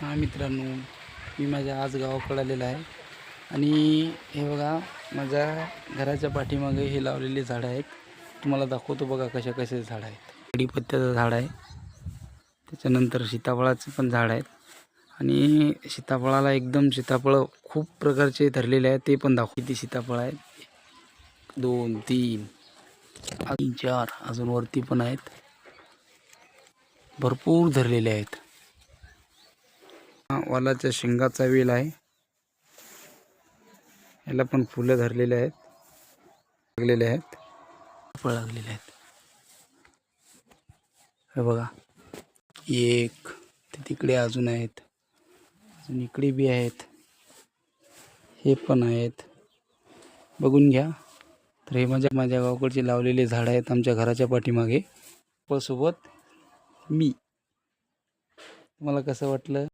हा मित्रांनो, मी माझ्या आज गावाकडे आलेला आहे आणि हे बघा माझ्या घराच्या पाठीमागे हे लावलेले झाडं आहेत. तुम्हाला दाखवतो बघा कशा कशा झाडं आहेत. कडीपत्त्याचं झाड आहे, त्याच्यानंतर सीताफळाचं पण झाड आहेत आणि सीताफळाला एकदम सीताफळ खूप प्रकारचे धरलेले आहेत. ते पण दाखव. किती सीताफळ आहेत, 2 3 4 अजून वरती पण आहेत, भरपूर धरलेले आहेत. वालाच्या शेंगाचा वेल आहे, याला पण फुलं धरलेले आहेत, लागलेले आहेत, फळ लागलेले आहेत. हे बघा, एक ते तिकडे अजून आहेत, अजून इकडे बी आहेत, हे पण आहेत, बघून घ्या. तर हे माझ्या गावाकडचे लावलेले झाड आहेत आमच्या घराच्या पाठीमागे. सोबत मी. तुम्हाला कसं वाटलं?